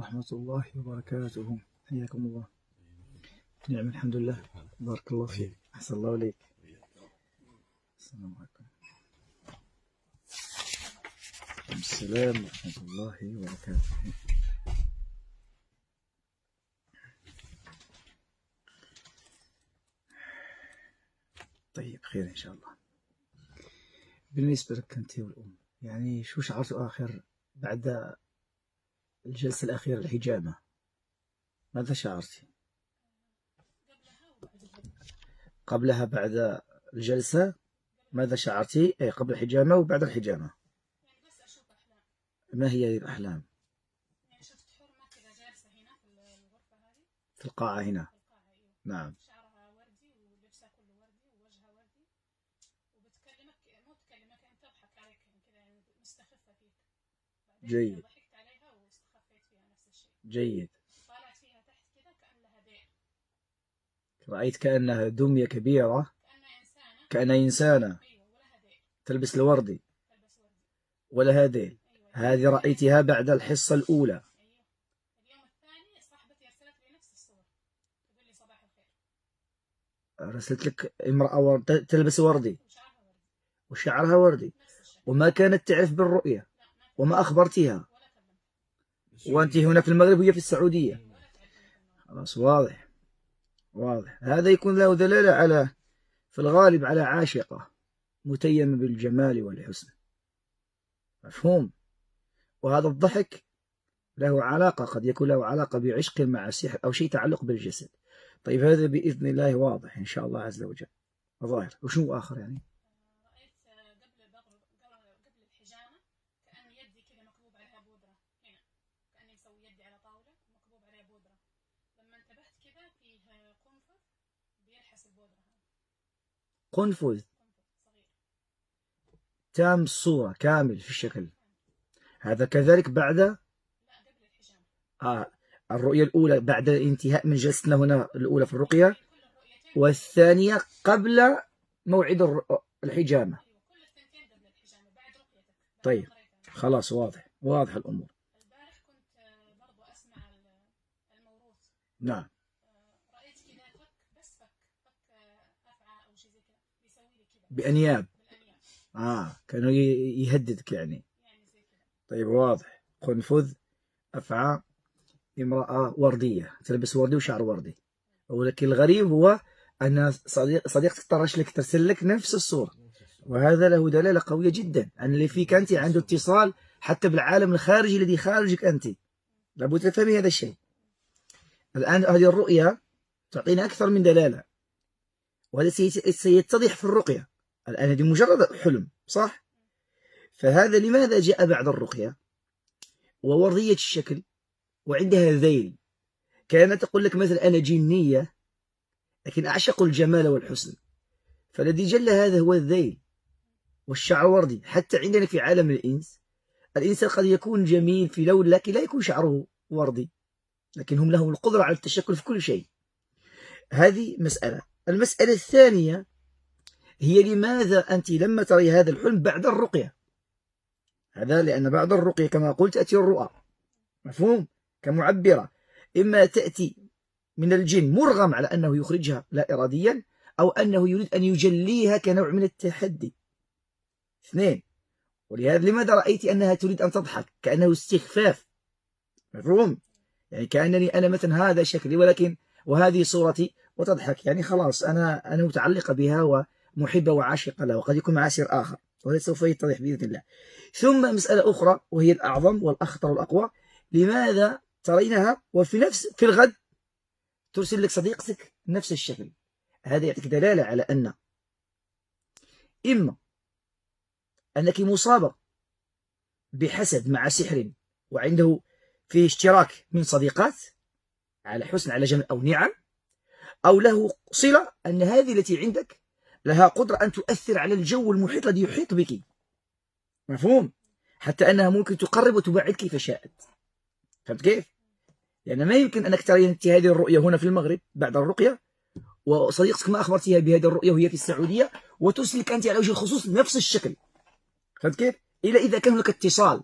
ورحمة الله وبركاته. حياكم الله. نعم الحمد لله. بارك الله فيك. أحسن الله إليك. السلام عليكم. السلام ورحمة الله وبركاته. طيب خير إن شاء الله. بالنسبة لك أنت والأم، يعني شو شعرت آخر بعد الجلسة الأخيرة الحجامة؟ ماذا شعرتي؟ قبلها بعد الجلسة ماذا شعرتي؟ أي قبل الحجامة وبعد الحجامة. ما هي الأحلام؟ يعني شفت حرمة كذا جالسة هنا في الغرفة هذه، في القاعة هنا. نعم. شعرها وردي ولبسها كله وردي ووجهها وردي، وبتكلمك مو تكلمك انت، تضحك عليك كذا، يعني مستخفة فيك. جيد. ضحكت عليها واستخفيت فيها نفس الشيء. جيد. طالعت فيها تحت كذا كأن لها دير. رأيت كأنها دمية كبيرة، كأنها إنسانة. أيوة، ولها دير. تلبس الوردي. تلبس وردي. ولها ديل. أيوة. هذه رأيتها بعد الحصة الأولى. أيوة. اليوم الثاني صاحبتي أرسلت لي نفس الصور، تقول لي صباح الخير. أرسلت لك امرأة تلبس وردي وشعرها وردي. وشعرها وردي، وما كانت تعرف بالرؤية وما أخبرتها، وأنت هنا في المغرب وهي في السعودية. خلاص، واضح واضح. هذا يكون له دلالة على، في الغالب، على عاشقة متيمة بالجمال والحسن. مفهوم؟ وهذا الضحك له علاقة، قد يكون له علاقة بعشق مع سحر أو شيء تعلق بالجسد. طيب هذا بإذن الله واضح إن شاء الله عز وجل ظاهر. وشنو آخر يعني؟ رأيت قبل الحجامة كأن يدي كذا مكبوب عليها بودرة هنا، كأني مسوي يدي على طاولة مكبوب عليها بودرة. لما انتبهت كذا فيه قنفذ بيلحس البودرة هذه. قنفذ صغير. تام الصورة، كامل في الشكل. هذا كذلك بعد؟ لا، قبل الحجامة. الرؤية الأولى بعد الانتهاء من جلستنا هنا الأولى في الرقية، والثانية قبل موعد الحجامة. كل الثنتين قبل الحجامة بعد رقيتك. طيب خلاص، واضح الأمور. البارح كنت برضو أسمع الموروث. نعم. رأيت كذا بس فك أفعى أو شيء زي كذا، بيسوي لي كذا بأنياب. بالأنياب. كانوا يهددك يعني. زي كذا. طيب واضح. قنفذ، أفعى، امرأة وردية تلبس وردي وشعر وردي. ولكن الغريب هو أن صديقتك ترسل لك نفس الصورة، وهذا له دلالة قوية جدا أن اللي فيك أنت عنده اتصال حتى بالعالم الخارجي الذي خارجك أنت. لابد تفهمي هذا الشيء. الآن هذه الرؤية تعطينا أكثر من دلالة، وهذا سيتضح في الرقية. الآن هذه مجرد حلم، صح؟ فهذا لماذا جاء بعد الرقية ووردية الشكل وعندها ذيل؟ كانت تقول لك مثلا أنا جنية لكن أعشق الجمال والحسن، فالذي جل هذا هو الذيل والشعر وردي. حتى عندنا في عالم الإنسان قد يكون جميل في لون لكن لا يكون شعره وردي، لكن هم لهم القدرة على التشكل في كل شيء. هذه مسألة. المسألة الثانية هي لماذا أنت لما تري هذا الحلم بعد الرقية؟ هذا لأن بعد الرقية كما قلت تأتي الرؤى، مفهوم، كمعبرة. إما تأتي من الجن مرغم على أنه يخرجها لا إراديا، أو أنه يريد أن يجليها كنوع من التحدي. اثنين. ولهذا لماذا رأيت أنها تريد أن تضحك كأنه استخفاف؟ مفهوم؟ يعني كأنني أنا مثلا هذا شكلي ولكن وهذه صورتي، وتضحك، يعني خلاص أنا متعلقة بها ومحبة وعاشقة لها، وقد يكون معها سر آخر، وهذا سوف يتضح بإذن الله. ثم مسألة أخرى وهي الأعظم والأخطر والأقوى، لماذا ترينها في الغد ترسل لك صديقتك نفس الشكل؟ هذا يعطيك دلالة على أن إما أنك مصابة بحسد مع سحر وعنده فيه اشتراك من صديقات على حسن على جمال أو نعم، أو له صلة أن هذه التي عندك لها قدرة أن تؤثر على الجو المحيط الذي يحيط بك. مفهوم؟ حتى أنها ممكن تقرب وتبعد كيف شاءت. فهمت كيف؟ يعني ما يمكن أنك ترين أنت هذه الرؤية هنا في المغرب بعد الرقية، وصديقتك ما أخبرتها بهذه الرؤية وهي في السعودية، وتسلك أنت على وجه الخصوص نفس الشكل. فهمت كيف؟ إلا إذا كان هناك اتصال.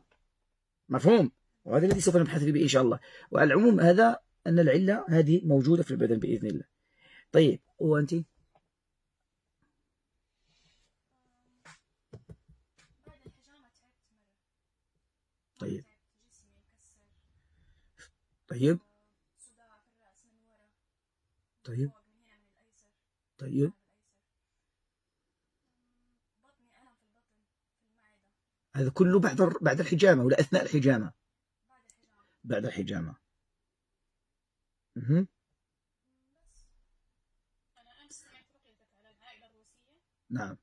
مفهوم؟ وهذا الذي سوف نبحث فيه إن شاء الله. وعلى العموم هذا أن العلة هذه موجودة في البدن بإذن الله. طيب وأنت؟ طيب طيب طيب طيب هذا كله بعد الحجامة ولا أثناء الحجامة؟ بعد الحجامة. أنا أمس سمعت رقيتك على العائلة الروسية. نعم.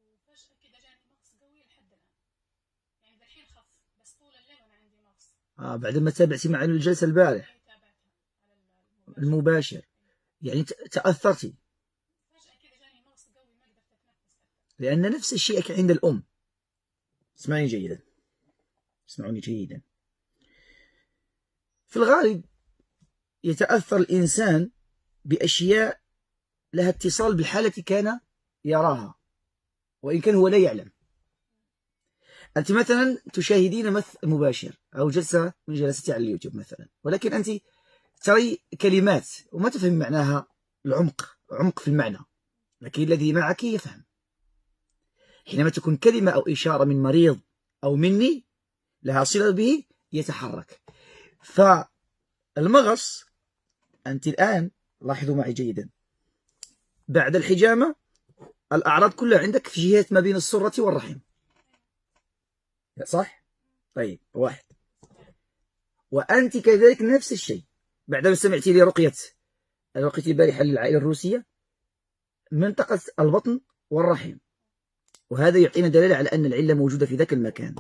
وفجأة كده جاني مغص قوي لحد الآن. يعني الحين خف بس طول الليل وأنا عندي مغص. بعد ما تابعتي معنا الجلسة البارح تابعتها على المباشر يعني تأثرتي. فجأة كده جاني مغص قوي ما قدرت أتنفس حتى. لأن نفس الشيء عند الأم. اسمعوني جيدا، اسمعوني جيدا. في الغالب يتأثر الإنسان بأشياء لها اتصال بالحالة كان يراها وإن كان هو لا يعلم. أنت مثلا تشاهدين مثل مباشر أو جلسة من جلساتي على اليوتيوب مثلا، ولكن أنت تري كلمات وما تفهم معناها عمق في المعنى، لكن الذي معك يفهم. حينما تكون كلمة أو إشارة من مريض أو مني لها صلة به يتحرك. فالمغص أنت الآن لاحظوا معي جيدا، بعد الحجامة الأعراض كلها عندك في جهة ما بين السرة والرحم، صح؟ طيب واحد. وأنت كذلك نفس الشيء بعدما سمعتي لي رقية البارحة للعائلة الروسية، منطقة البطن والرحم، وهذا يعطينا دلالة على أن العلة موجودة في ذاك المكان.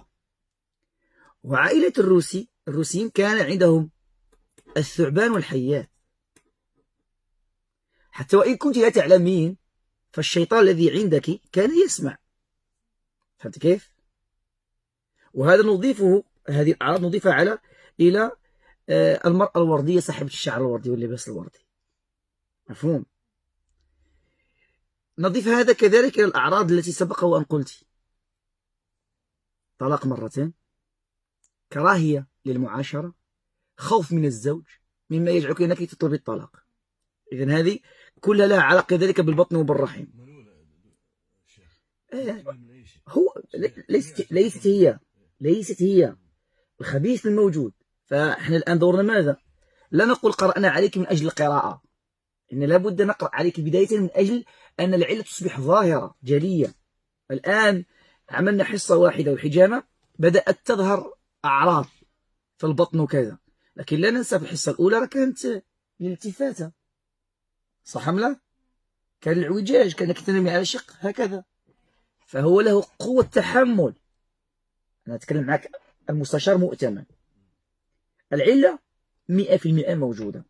وعائلة الروسيين كان عندهم الثعبان والحيات، حتى وإن كنت لا تعلمين فالشيطان الذي عندك كان يسمع. فهمت كيف؟ وهذا هذه الأعراض نضيفها إلى المرأة الوردية صاحبة الشعر الوردي واللباس الوردي. مفهوم؟ نضيف هذا كذلك إلى الأعراض التي سبق وأن قلت: طلاق مرتين، كراهية للمعاشرة، خوف من الزوج مما يجعلك أنك تطلبي الطلاق. إذن هذه كلها لها علاقة ذلك بالبطن وبالرحم. هو ليست هي الخبيث الموجود. فإحنا الآن دورنا ماذا؟ لا نقول قرأنا عليك من أجل القراءة، إن لابد نقرأ عليك بداية من أجل أن العلة تصبح ظاهرة جلية. الآن عملنا حصة واحدة وحجامة بدأت تظهر أعراض في البطن وكذا، لكن لا ننسى في الحصة الأولى كانت الالتفاتة، صح أم لا؟ كان العوجاج، كانك تنمي على شق هكذا، فهو له قوة تحمل. أنا أتكلم معك المستشار مؤتمن. العلة 100% موجودة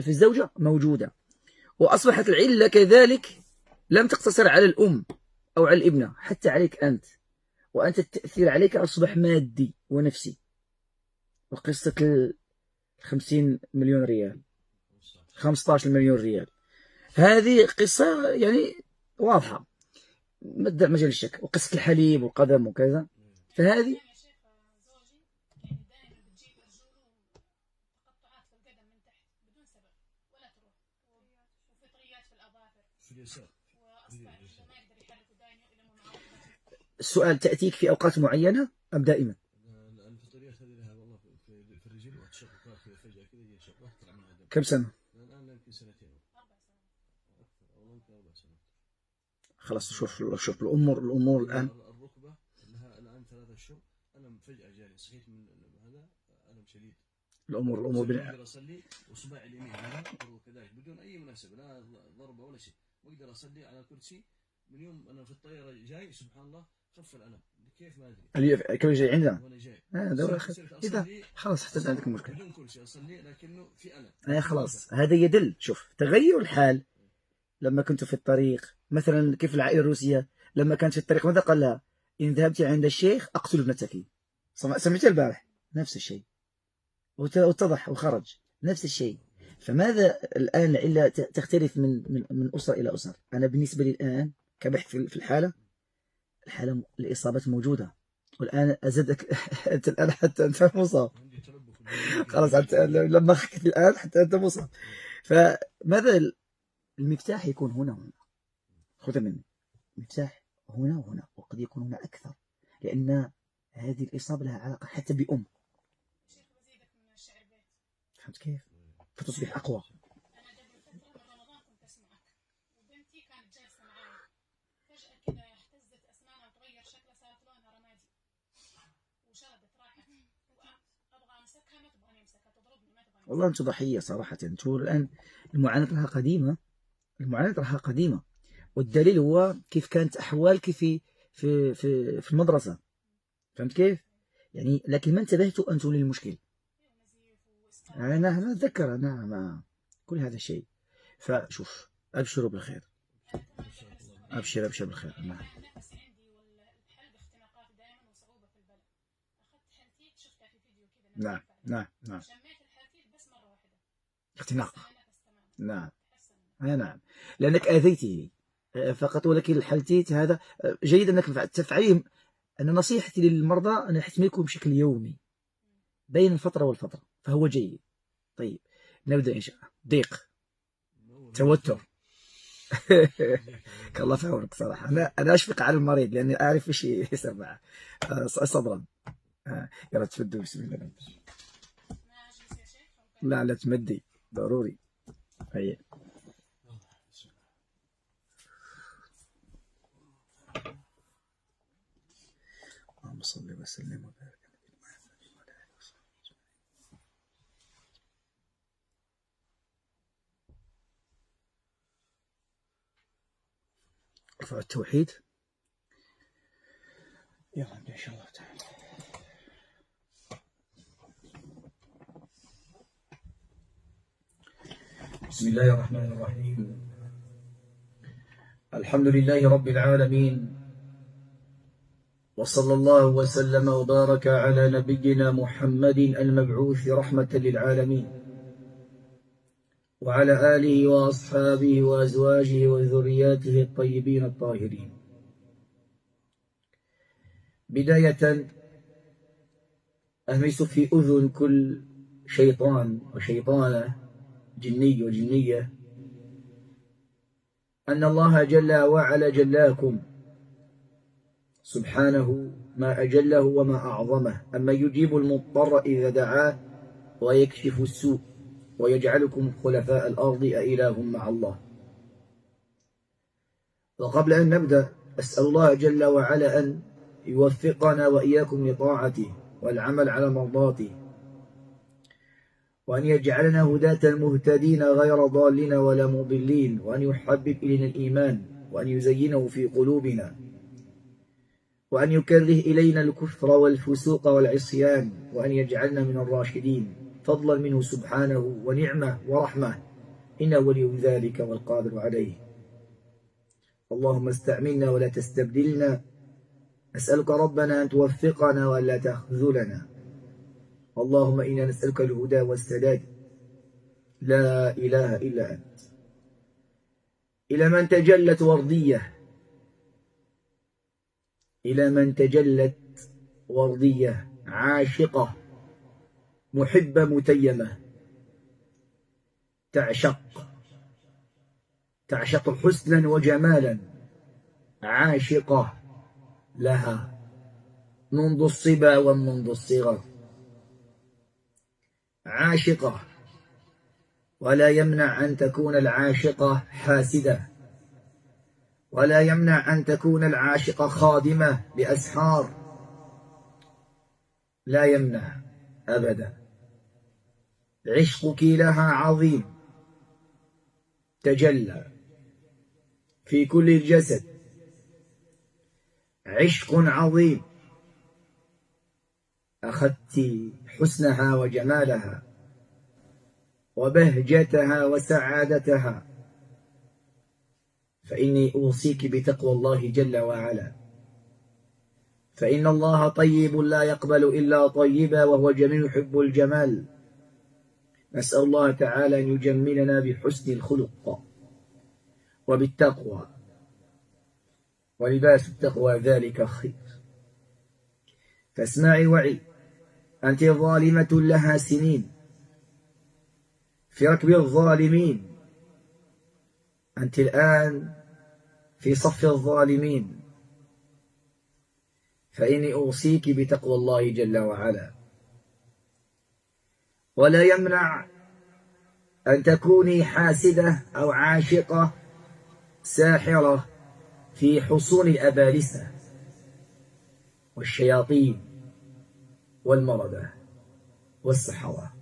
في الزوجة موجودة، وأصبحت العلة كذلك لم تقتصر على الأم أو على الابنة، حتى عليك أنت، وأنت التأثير عليك أصبح مادي ونفسي. وقصة 50 مليون ريال 15 مليون ريال هذه قصة يعني واضحة مبدأ مجال الشك، وقصة الحليب والقدم وكذا. فهذه السؤال تأتيك في أوقات معينة أم دائما؟ الفطريات هذه لها والله في الرجل وتشققات فجأة كذا يجي شق واحد من هذا. كم سنة؟ الآن يمكن سنتين. 4 سنوات. أو يمكن 4 سنوات. خلاص شوف الأمور الآن. الركبة لها الآن 3 أشهر، أنا فجأة جاني صحيت من هذا ألم شديد. الأمور أقدر أصلي وصباعي اليمين هذا كذلك بدون أي مناسبة، لا ضربة ولا شيء، أقدر أصلي على كرسي. من يوم أنا في الطيارة جاي سبحان الله خف الألم، كيف ما أدري. كيف جاي عندنا؟ وأنا جاي. دورة إذا خلاص حتى عندك مشكلة. بدون كرسي أصلي لكنه في ألم. خلاص هذا يدل. شوف تغير الحال لما كنت في الطريق مثلا، كيف العائلة الروسية لما كانت في الطريق ماذا قال لها؟ إن ذهبت عند الشيخ أقتل ابنتك. سمعت البارح نفس الشيء، واتضح وخرج نفس الشيء. فماذا الآن العلة تختلف من أسرة إلى أسرة. أنا بالنسبة لي الآن كبحث في الحالة الإصابات موجودة والآن أزدك أنت الآن حتى أنت مصاب. عندي تلبك بالجنين. خلاص أنت لما حكيت الآن حتى أنت مصاب. فماذا المفتاح يكون هنا خذ مني. المفتاح هنا وهنا، وقد يكون هنا أكثر، لأن هذه الإصابة لها علاقة حتى بأم. شيخ بزيدك من الشعر بيت. فهمت كيف؟ فتصبح أقوى. أنا قبل فترة من رمضان كنت أسمعك، وبنتي كانت جالسة معاي، فجأة كذا اهتزت أسنانها وتغير شكلها، صارت لونها رمادي، وشردت راحت، وأبغى أمسكها ما تبغاني أمسكها، تضربني ما تبغاني. والله أنتم ضحية صراحة. أنتم الآن المعاناة لها قديمة، المعاناة لها قديمة، والدليل هو كيف كانت أحوالك في المدرسة. فهمت كيف؟ يعني لكن ما انتبهتوا أنتم للمشكل. أنا أتذكر أنا كل هذا الشيء. فشوف، أبشروا بالخير، أبشر بالخير. نعم. النفس عندي والحلق اختناقات دائما وصعوبة في البلع. أخذت حلتيت شفتها في فيديو كذا. نعم. شميت الحلتيت بس مرة واحدة. اختناق. نعم. نعم. لأنك آذيته فقط، ولكن الحلتيت هذا جيد أنك تفعليه. أنا نصيحتي للمرضى أن يحتملكم بشكل يومي بين الفترة والفترة، فهو جيد. طيب نبدأ إن شاء الله. ضيق، توتر. الله في عونك صراحة. أنا أشفق على المريض لأني أعرف إيش يصير معه. صبرا. يلا تفضل. بسم الله. لا تمدي ضروري. هيا. اللهم صل وسلم وبارك. ارفع التوحيد. يلا إن شاء الله تعالى. بسم الله الرحمن الرحيم. الحمد لله رب العالمين، وصلى الله وسلم وبارك على نبينا محمد المبعوث رحمة للعالمين، وعلى آله وأصحابه وأزواجه وذرياته الطيبين الطاهرين. بداية أهمس في أذن كل شيطان وشيطانة، جني وجنية، أن الله جل وعلا جلاكم سبحانه، ما أجله وما أعظمه. أما يجيب المضطر إذا دعاه ويكشف السوء ويجعلكم خلفاء الأرض أإله مع الله. وقبل أن نبدأ أسأل الله جل وعلا أن يوفقنا وإياكم لطاعته والعمل على مرضاته، وأن يجعلنا هداة مهتدين غير ضالين ولا مضلين، وأن يحبب إلينا الإيمان وأن يزينه في قلوبنا، وأن يكره إلينا الكفر والفسوق والعصيان، وأن يجعلنا من الراشدين فضلا منه سبحانه ونعمة ورحمة، إنه ولي ذلك والقادر عليه. اللهم استعملنا ولا تستبدلنا. نسألك ربنا أن توفقنا وألا تخذلنا. اللهم إنا نسألك الهدى والسداد، لا إله إلا أنت. إلى من تجلت وردية، إلى من تجلت وردية عاشقة محبة متيمة، تعشق حسنا وجمالا، عاشقة لها منذ الصبا ومنذ الصغر، عاشقة. ولا يمنع أن تكون العاشقة حاسدة، ولا يمنع أن تكون العاشقة خادمة بأسحار، لا يمنع أبدا. عشقك لها عظيم، تجلى في كل الجسد، عشق عظيم. أخذت حسنها وجمالها وبهجتها وسعادتها، فإني أوصيك بتقوى الله جل وعلا، فإن الله طيب لا يقبل إلا طيبا، وهو جميل يحب الجمال. نسأل الله تعالى أن يجملنا بحسن الخلق وبالتقوى، ولباس التقوى ذلك خير. فاسمعي وعي، أنت ظالمة لها سنين في ركب الظالمين، أنت الآن في صف الظالمين، فإني أوصيك بتقوى الله جل وعلا. ولا يمنع أن تكوني حاسدة أو عاشقة ساحرة في حصون الأبالسة والشياطين والمردة والسحرة.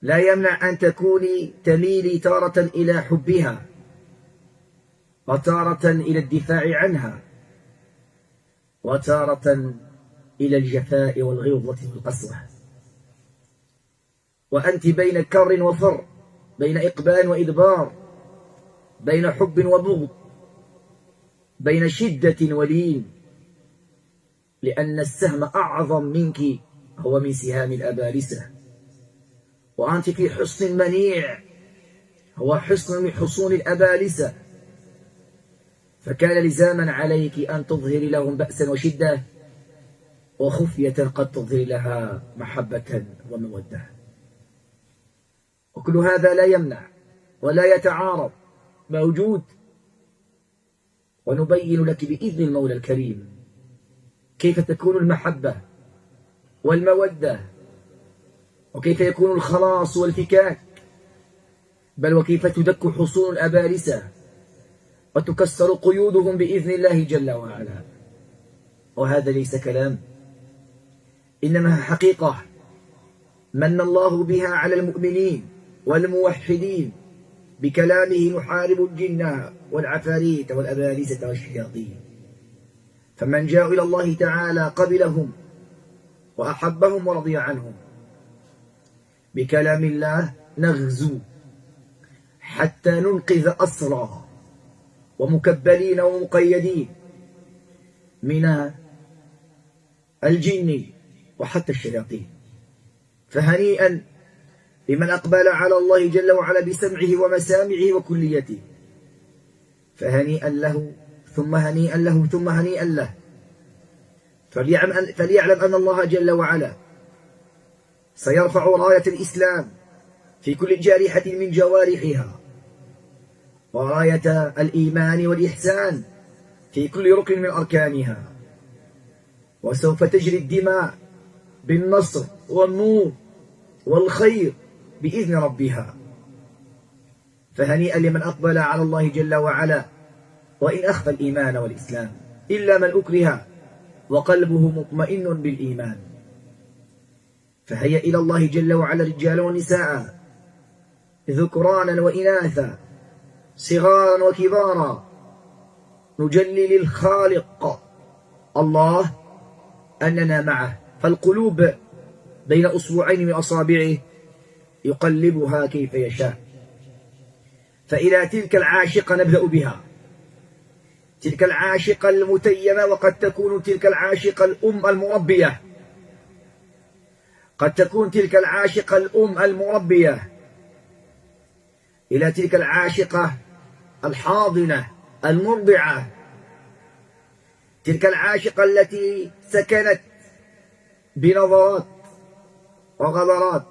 لا يمنع أن تكوني تميلي تارة إلى حبها وتارة إلى الدفاع عنها وتارة إلى الجفاء والغلظة والقسوة، وأنت بين كر وفر، بين إقبال وإدبار، بين حب وبغض، بين شدة ولين، لأن السهم أعظم منك هو من سهام الأبالسة، وأنت في حصن منيع هو حصن من حصون الأبالسة، فكان لزاما عليك أن تظهري لهم بأسا وشدة، وخفية قد تظهري لها محبة ومودة. وكل هذا لا يمنع ولا يتعارض، موجود، ونبين لك بإذن المولى الكريم كيف تكون المحبة والمودة، وكيف يكون الخلاص والفكاك، بل وكيف تدك حصون الأبالسة وتكسر قيودهم بإذن الله جل وعلا. وهذا ليس كلام، إنما حقيقة من الله بها على المؤمنين والموحدين، بكلامه نحارب الجن والعفاريت والأبالسة والشياطين. فمن جاء إلى الله تعالى قبلهم وأحبهم ورضي عنهم. بكلام الله نغزو حتى ننقذ أسرى ومكبلين ومقيدين من الجن وحتى الشياطين. فهنيئا لمن أقبل على الله جل وعلا بسمعه ومسامعه وكليته، فهنيئا له ثم هنيئا له ثم هنيئا له. فليعلم أن الله جل وعلا سيرفع راية الإسلام في كل جارحة من جوارحها، وراية الإيمان والإحسان في كل ركن من أركانها، وسوف تجري الدماء بالنصر والنور والخير بإذن ربها. فهنيئا لمن أقبل على الله جل وعلا وإن أخفى الإيمان والإسلام، إلا من أكره وقلبه مطمئن بالإيمان. فهيا إلى الله جل وعلا رجالا ونساء، ذكرانا وإناثا، صغارا وكبارا، نجلي للخالق الله أننا معه، فالقلوب بين أصبعين من أصابعه يقلبها كيف يشاء. فإلى تلك العاشقة نبدأ بها، تلك العاشقة المتيمة، وقد تكون تلك العاشقة الأم المربية، قد تكون تلك العاشقة الأم المربية، إلى تلك العاشقة الحاضنة المرضعة، تلك العاشقة التي سكنت بنظرات وغبرات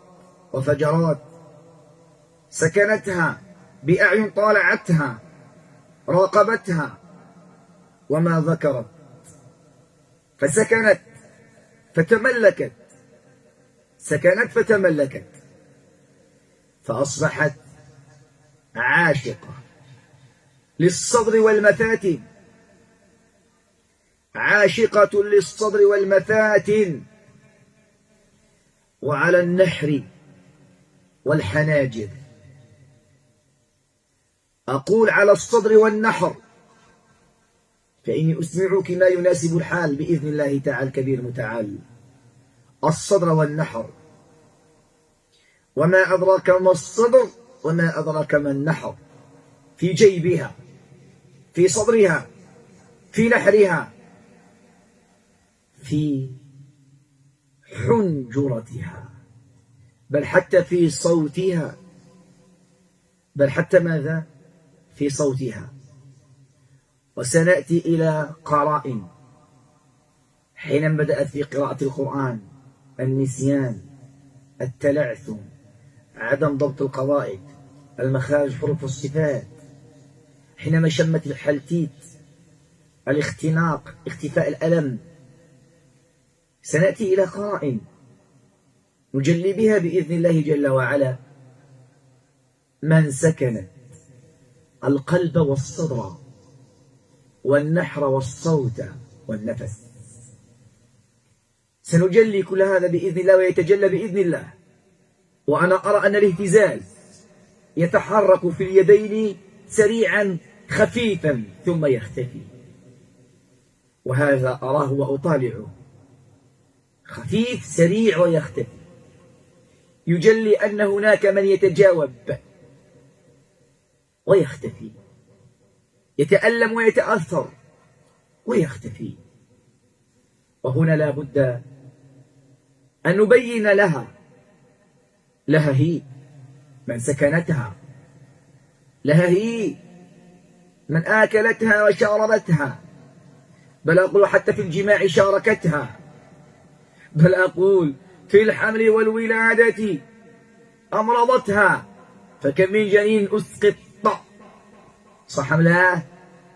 وفجرات، سكنتها بأعين طالعتها، راقبتها وما ذكرت، فسكنت فتملكت، سكنت فتملكت، فأصبحت عاشقة للصدر والمفاتن، عاشقة للصدر والمفاتن، وعلى النحر والحناجر. أقول على الصدر والنحر فإني أسمعك ما يناسب الحال بإذن الله تعالى الكبير المتعال. الصدر والنحر، وما أدراك ما الصدر وما أدراك ما النحر، في جيبها، في صدرها، في نحرها، في حنجرتها، بل حتى في صوتها، بل حتى ماذا؟ في صوتها. وسنأتي إلى قرائن حين بدأت في قراءة القرآن النسيان، التلعثم، عدم ضبط القواعد، المخارج، حروف والصفات، حينما شمت الحلتيت، الاختناق، اختفاء الألم، سنأتي إلى قرائن نجلي بها بإذن الله جل وعلا من سكنت القلب والصدر والنحر والصوت والنفس. سنجلي كل هذا بإذن الله ويتجلى بإذن الله. وأنا أرى أن الاهتزاز يتحرك في اليدين سريعا خفيفا ثم يختفي، وهذا أراه وأطالعه، خفيف سريع ويختفي، يجلي أن هناك من يتجاوب ويختفي، يتألم ويتأثر ويختفي. وهنا لا بد أن نبين لها هي من سكنتها، لها هي من آكلتها وشاربتها، بل أقول حتى في الجماع شاركتها، بل أقول في الحمل والولادة أمرضتها. فكم من جنين أسقط، صح أم لا؟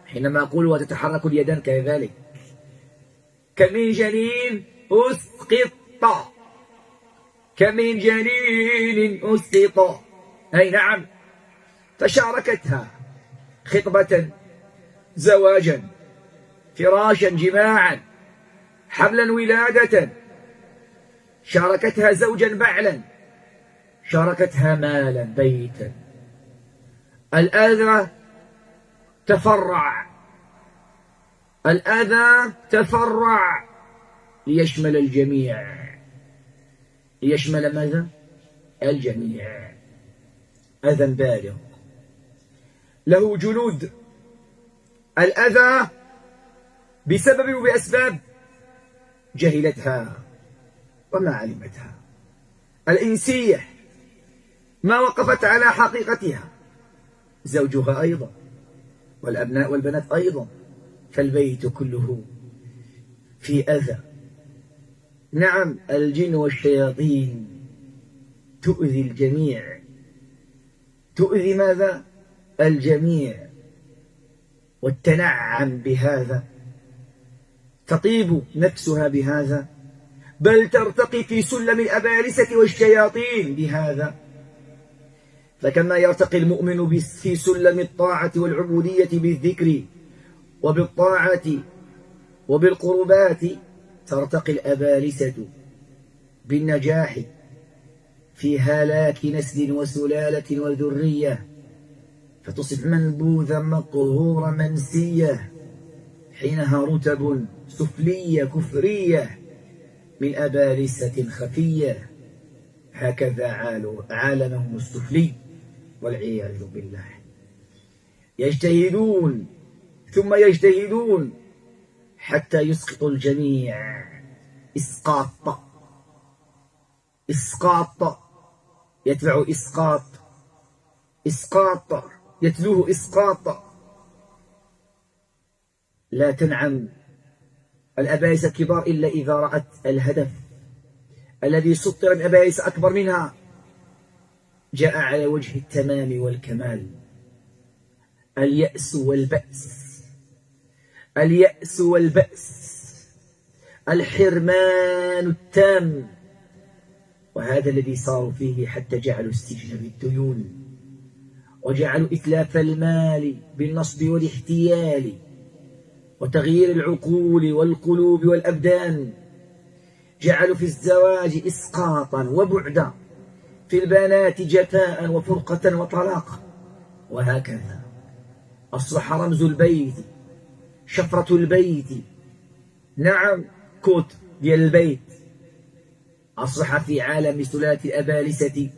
حينما أقول وتتحرك اليدان كذلك، كم من جنين أسقط، كم من جنين أسقط، أي نعم، فشاركتها خطبة، زواجا، فراشا، جماعا، حملا، ولادة، شاركتها زوجا، بعلا، شاركتها مالا، بيتا. الأذى تفرع، الأذى تفرع ليشمل الجميع، ليشمل ماذا؟ الجميع. أذى بالغ له جلود. الأذى بسبب وبأسباب جهلتها وما علمتها. الإنسية ما وقفت على حقيقتها، زوجها أيضا، والأبناء والبنات أيضا، فالبيت كله في أذى. نعم، الجن والشياطين تؤذي الجميع، تؤذي ماذا؟ الجميع، والتنعم بهذا، تطيب نفسها بهذا، بل ترتقي في سلم الأبالسة والشياطين بهذا. فكما يرتقي المؤمن في سلم الطاعة والعبودية بالذكر وبالطاعة وبالقربات، ترتقي الأبالسة بالنجاح في هلاك نسل وسلالة وذرية، فتصبح منبوذا مقهورا منسية، حينها رتب سفلية كفرية من أبالسة خفية. هكذا عالمهم السفلي والعياذ بالله. يجتهدون ثم يجتهدون حتى يسقطوا الجميع إسقاط، إسقاط يتبع إسقاط، إسقاط يتلوه إسقاط. لا تنعم الأبائس الكبار إلا إذا رأت الهدف الذي سطر الأبائس أكبر منها جاء على وجه التمام والكمال. اليأس والبأس، اليأس والبأس، الحرمان التام، وهذا الذي صاروا فيه حتى جعلوا السجن بالديون، وجعلوا إتلاف المال بالنصب والاحتيال، وتغيير العقول والقلوب والأبدان، جعلوا في الزواج إسقاطا وبعدا، في البنات جفاء وفرقة وطلاق، وهكذا أصبح رمز البيت، شفرة البيت، نعم كوت ديال البيت، أصبح في عالم سلالة الأبالسة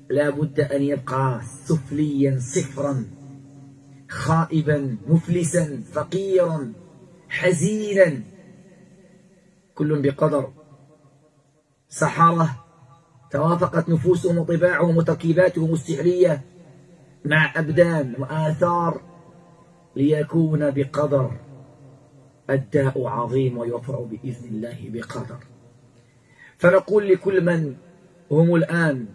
لا بد أن يبقى سفليا صفرا، خائبا مفلسا فقيرا حزينا، كل بقدر. سحرة توافقت نفوسهم وطباعهم وتركيباتهم السحرية مع أبدان وآثار ليكون بقدر. الداء عظيم ويرفع بإذن الله بقدر. فنقول لكل من هم الآن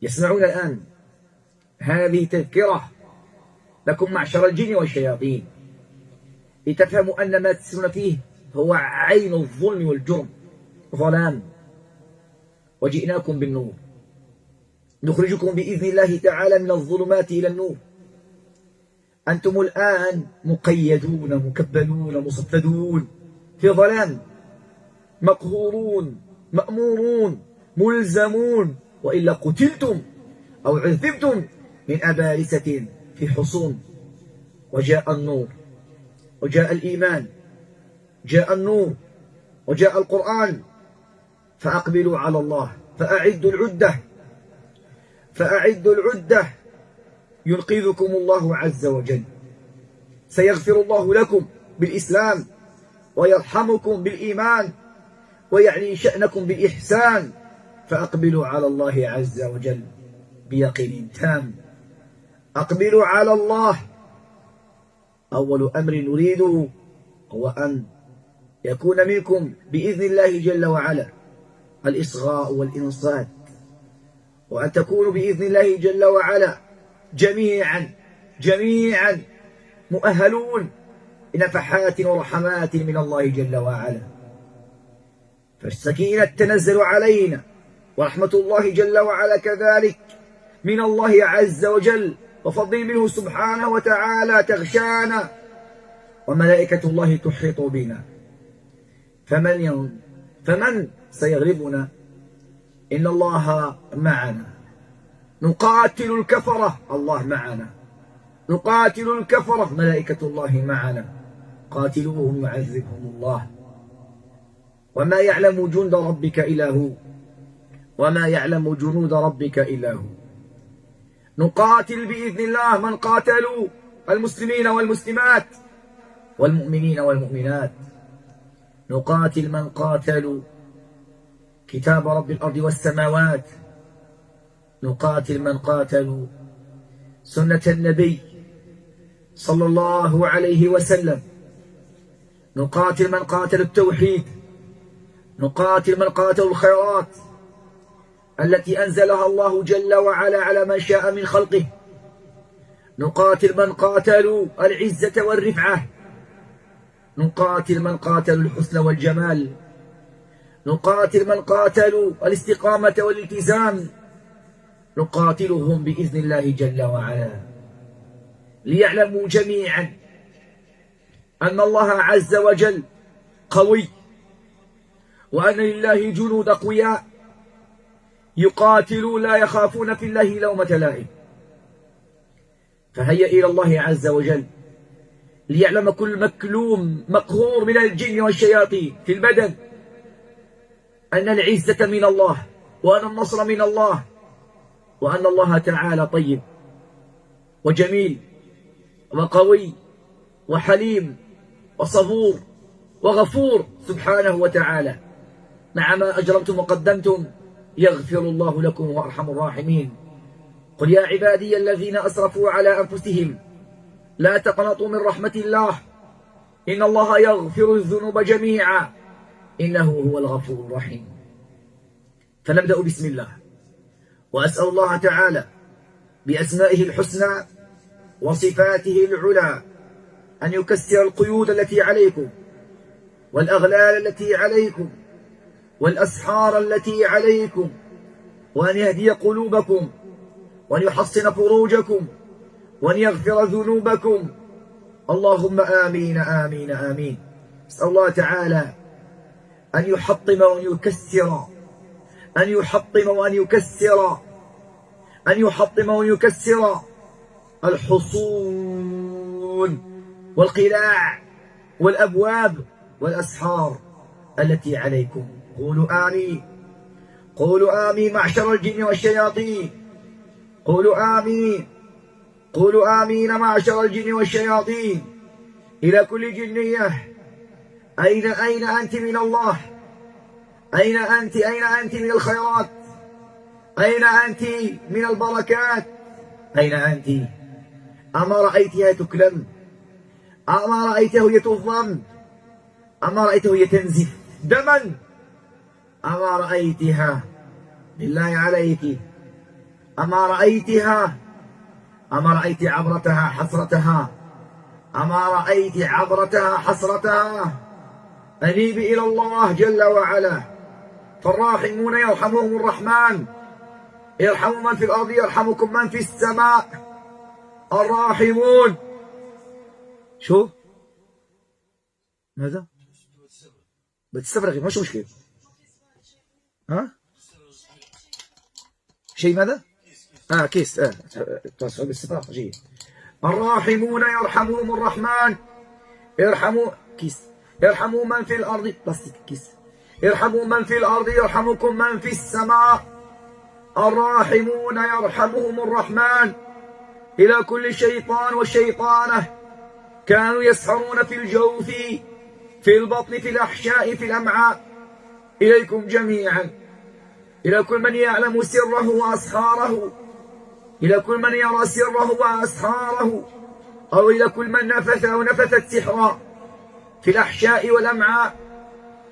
يسمعون الآن هذه تذكرة لكم معشر الجن والشياطين، لتفهموا أن ما تسلون فيه هو عين الظلم والجرم، ظلام، وجئناكم بالنور نخرجكم بإذن الله تعالى من الظلمات إلى النور. أنتم الآن مقيدون مكبلون مصفدون في ظلام، مقهورون مأمورون ملزمون، وإلا قتلتم أو عذبتم من أبارسة في حصون. وجاء النور وجاء الإيمان، جاء النور وجاء القرآن، فأقبلوا على الله، فأعدوا العدة ينقذكم الله عز وجل. سيغفر الله لكم بالإسلام ويرحمكم بالإيمان ويعني شأنكم بالإحسان، فأقبلوا على الله عز وجل بيقين تام. أقبلوا على الله. أول أمر نريده هو أن يكون منكم بإذن الله جل وعلا الإصغاء والإنصات، وأن تكونوا بإذن الله جل وعلا جميعا مؤهلون لنفحات ورحمات من الله جل وعلا. فالسكينة تنزل علينا، ورحمة الله جل وعلا كذلك من الله عز وجل، وفضل منه سبحانه وتعالى تغشانا، وملائكة الله تحيط بنا. فمن سيغلبنا؟ إن الله معنا. نقاتل الكفرة، الله معنا. نقاتل الكفرة، ملائكة الله معنا. قاتلوهم يعذبهم الله. وما يعلم جند ربك إلا هو، وما يعلم جنود ربك إلا هو. نقاتل بإذن الله من قاتلوا المسلمين والمسلمات والمؤمنين والمؤمنات. نقاتل من قاتلوا كتاب رب الأرض والسماوات. نقاتل من قاتلوا سنة النبي صلى الله عليه وسلم. نقاتل من قاتل التوحيد. نقاتل من قاتل الخيرات التي أنزلها الله جل وعلا على من شاء من خلقه. نقاتل من قاتلوا العزة والرفعة. نقاتل من قاتلوا الحسن والجمال. نقاتل من قاتلوا الاستقامة والالتزام. نقاتلهم بإذن الله جل وعلا، ليعلموا جميعا أن الله عز وجل قوي، وأن لله جنود أقوياء يقاتلوا لا يخافون في الله لومة لائم. فهيا إلى الله عز وجل ليعلم كل مكلوم مقهور من الجن والشياطين في البدن أن العزة من الله، وأن النصر من الله، وأن الله تعالى طيب وجميل وقوي وحليم وصبور وغفور سبحانه وتعالى. مع ما أجرمتم وقدمتم يغفر الله لكم وأرحم الراحمين. قل يا عبادي الذين أسرفوا على أنفسهم لا تقنطوا من رحمة الله إن الله يغفر الذنوب جميعا إنه هو الغفور الرحيم. فنبدأ بسم الله، وأسأل الله تعالى بأسمائه الحسنى وصفاته العلى أن يكسر القيود التي عليكم والأغلال التي عليكم والأسحار التي عليكم، وأن يهدي قلوبكم، وأن يحصن فروجكم، وأن يغفر ذنوبكم. اللهم آمين آمين آمين. أسأل الله تعالى أن يحطم وأن يكسر، أن يحطم وأن يكسر، أن يحطم وأن يكسر الحصون والقلاع والأبواب والأسحار التي عليكم. قولوا آمين، قولوا آمين معشر الجن والشياطين. قولوا آمين، قولوا آمين معشر الجن والشياطين. إلى كل جنية، أين أنت من الله؟ أين أنت من الخيرات؟ أين أنت من البركات؟ أين أنت؟ أما رأيتها تكلم؟ أما رأيته هي تظلم؟ أما رأيته هي تنزف دما؟ أما رأيتها بالله عليك؟ أما رأيتها؟ أما رأيت عبرتها حسرتها؟ أما رأيت عبرتها حسرتها؟ أنيبي إلى الله جل وعلا، فالراحمون يرحمهم الرحمن، ارحموا من في الأرض يرحمكم من في السماء. الراحمون شو؟ ماذا؟ بتستفرغي مش مشكلة. ها؟ شيء ماذا؟ كيس تصحيح بالاستفراغ جيد. الراحمون يرحمهم الرحمن، ارحموا كيس، ارحموا من في الأرض بلاستيك كيس، ارحموا من في الأرض يرحمكم من في السماء. الراحمون يرحمهم الرحمن. إلى كل شيطان وشيطانة كانوا يسحرون في الجوف في البطن في الأحشاء في الأمعاء، إليكم جميعا، إلى كل من يعلم سره وأسراره، إلى كل من يرى سره وأسراره، أو إلى كل من نفث أو نفثت سحرا في الأحشاء والأمعاء،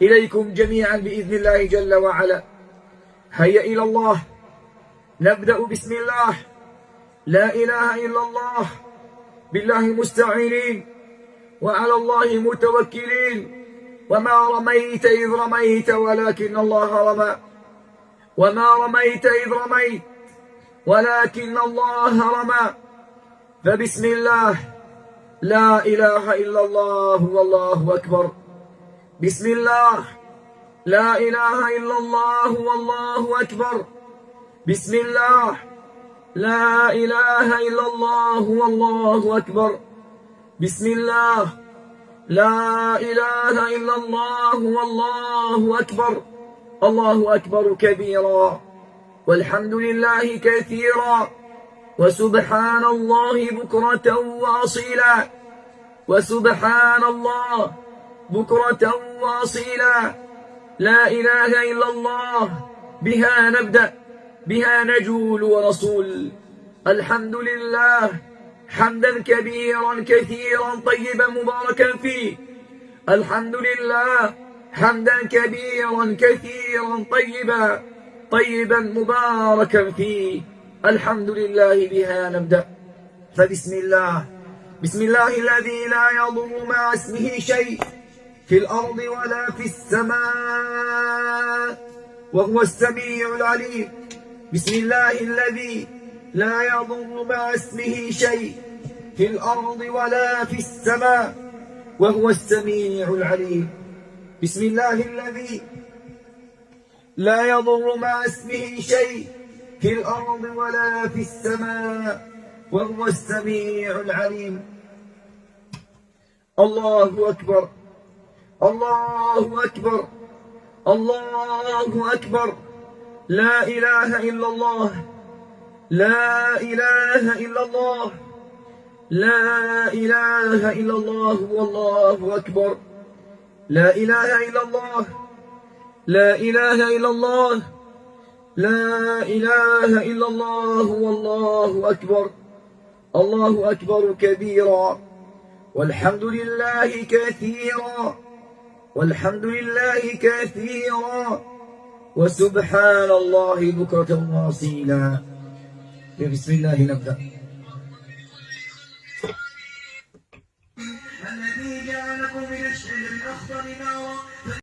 إليكم جميعا بإذن الله جل وعلا. هيا إلى الله، نبدأ بسم الله، لا إله إلا الله، بالله مستعينين وعلى الله متوكلين. وما رميت إذ رميت ولكن الله رمى، وما رميت إذ رميت ولكن الله رمى. فبسم الله، لا إله إلا الله والله أكبر. بسم الله، لا إله إلا الله والله أكبر. بسم الله، لا إله إلا الله والله أكبر. بسم الله، لا إله إلا الله والله أكبر. الله أكبر كبيرا، والحمد لله كثيرا، وسبحان الله بكرة وأصيلا، وسبحان الله بكرة وأصيلا. لا إله إلا الله، بها نبدأ، بها نجول ونصول. الحمد لله حمدا كبيرا كثيرا طيبا مباركا فيه. الحمد لله حمدا كبيرا كثيرا طيبا مباركا فيه. الحمد لله بها نبدأ. فبسم الله، بسم الله الذي لا يضر مع اسمه شيء في الأرض ولا في السماء وهو السميع العليم. بسم الله الذي لا يضر مع اسمه شيء في الأرض ولا في السماء وهو السميع العليم. بسم الله الذي لا يضر مع اسمه شيء في الأرض ولا في السماء وهو السميع العليم. الله أكبر، الله أكبر، الله أكبر. لا إله إلا الله، لا إله إلا الله، لا إله إلا الله والله أكبر. لا إله إلا الله، لا إله إلا الله، لا إله إلا الله والله أكبر. الله أكبر كبيرا، والحمد لله كثيرا، والحمد لله كثيرا، وسبحان الله بكرة وأصيلا. بسم الله نبدأ. الذي جعلكم من الشجر الأخضر نارا